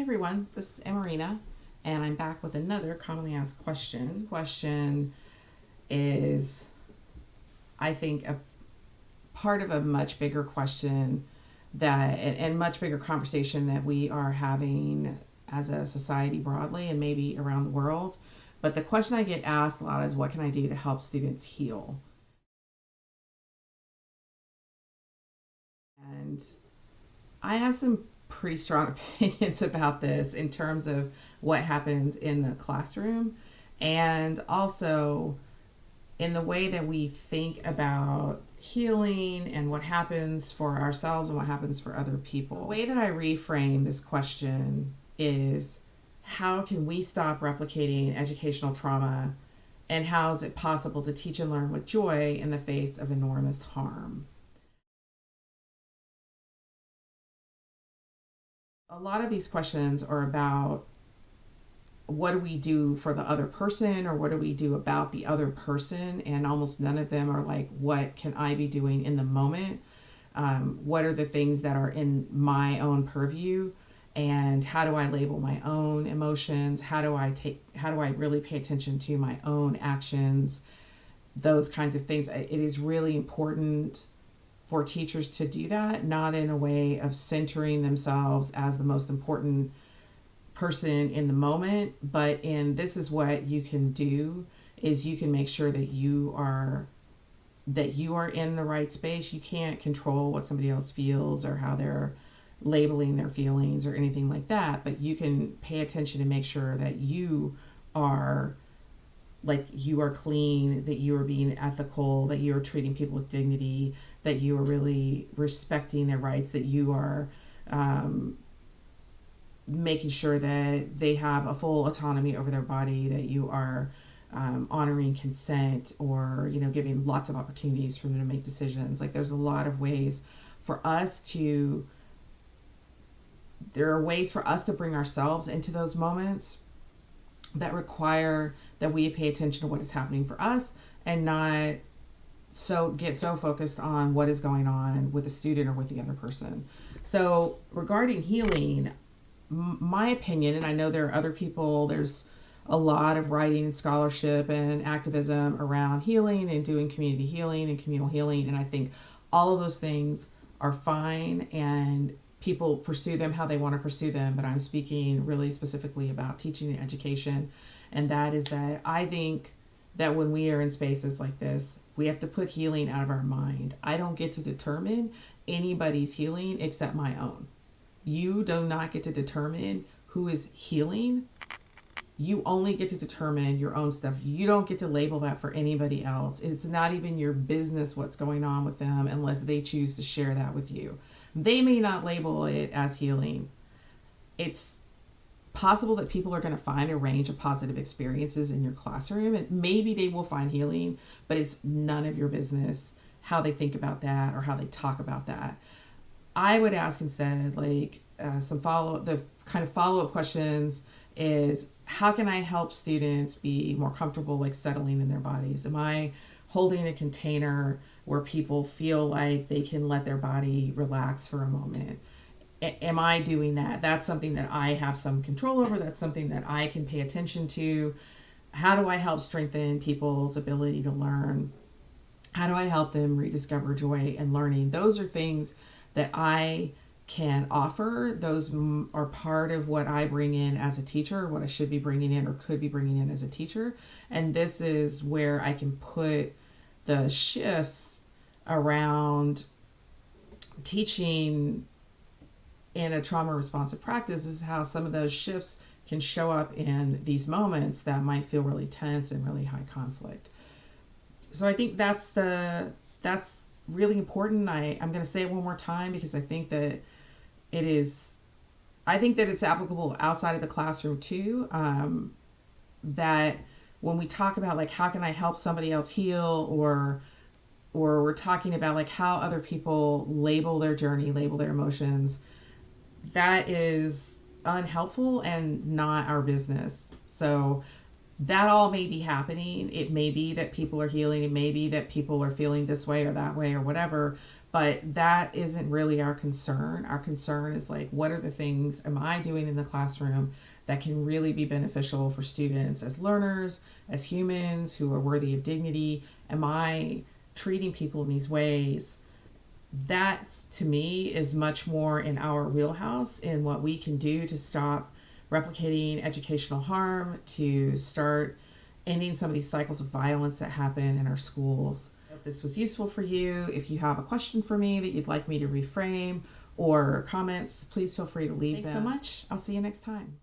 everyone, this is Emarina, and I'm back with another commonly asked question. This question is, I think, a part of a much bigger question and much bigger conversation that we are having as a society broadly and maybe around the world. But the question I get asked a lot is, what can I do to help students heal? And I have some pretty strong opinions about this in terms of what happens in the classroom and also in the way that we think about healing and what happens for ourselves and what happens for other people. The way that I reframe this question is, how can we stop replicating educational trauma, and how is it possible to teach and learn with joy in the face of enormous harm? A lot of these questions are about, what do we do for the other person, or what do we do about the other person? And almost none of them are like, what can I be doing in the moment? What are the things that are in my own purview? And how do I label my own emotions? How do I really pay attention to my own actions? Those kinds of things. It is really important for teachers to do that, not in a way of centering themselves as the most important person in the moment, but in, this is what you can do, is you can make sure that you are in the right space. You can't control what somebody else feels or how they're labeling their feelings or anything like that, but you can pay attention and make sure that you are clean, that you are being ethical, that you are treating people with dignity, that you are really respecting their rights, that you are making sure that they have a full autonomy over their body, that you are honoring consent, or giving lots of opportunities for them to make decisions. Like, there's a lot of ways for us to bring ourselves into those moments that require that we pay attention to what is happening for us, and not get so focused on what is going on with the student or with the other person. So regarding healing, my opinion, and I know there are other people, there's a lot of writing and scholarship and activism around healing and doing community healing and communal healing, and I think all of those things are fine, and people pursue them how they want to pursue them, but I'm speaking really specifically about teaching and education. And that is that I think that when we are in spaces like this, we have to put healing out of our mind. I don't get to determine anybody's healing except my own. You do not get to determine who is healing. You only get to determine your own stuff. You don't get to label that for anybody else. It's not even your business what's going on with them unless they choose to share that with you. They may not label it as healing. It's possible that people are going to find a range of positive experiences in your classroom, and maybe they will find healing, but it's none of your business how they think about that or how they talk about that. I would ask instead, the kind of follow-up questions is, how can I help students be more comfortable, settling in their bodies? Am I holding a container where people feel like they can let their body relax for a moment? Am I doing that? That's something that I have some control over. That's something that I can pay attention to. How do I help strengthen people's ability to learn? How do I help them rediscover joy and learning? Those are things that I can offer. Those are part of what I bring in as a teacher, what I should be bringing in or could be bringing in as a teacher. And this is where I can put the shifts around teaching in a trauma responsive practice. Is how some of those shifts can show up in these moments that might feel really tense and really high conflict. So I think that's really important. I'm going to say it one more time because I think that it's applicable outside of the classroom too. That when we talk about how can I help somebody else heal, or we're talking about how other people label their journey, label their emotions, that is unhelpful and not our business. So that all may be happening. It may be that people are healing. It may be that people are feeling this way or that way or whatever. But that isn't really our concern. Our concern is like, what are the things am I doing in the classroom that can really be beneficial for students as learners, as humans who are worthy of dignity? Am I treating people in these ways? That, to me, is much more in our wheelhouse in what we can do to stop replicating educational harm, to start ending some of these cycles of violence that happen in our schools. If this was useful for you, if you have a question for me that you'd like me to reframe or comments, please feel free to leave them. Thanks so much. I'll see you next time.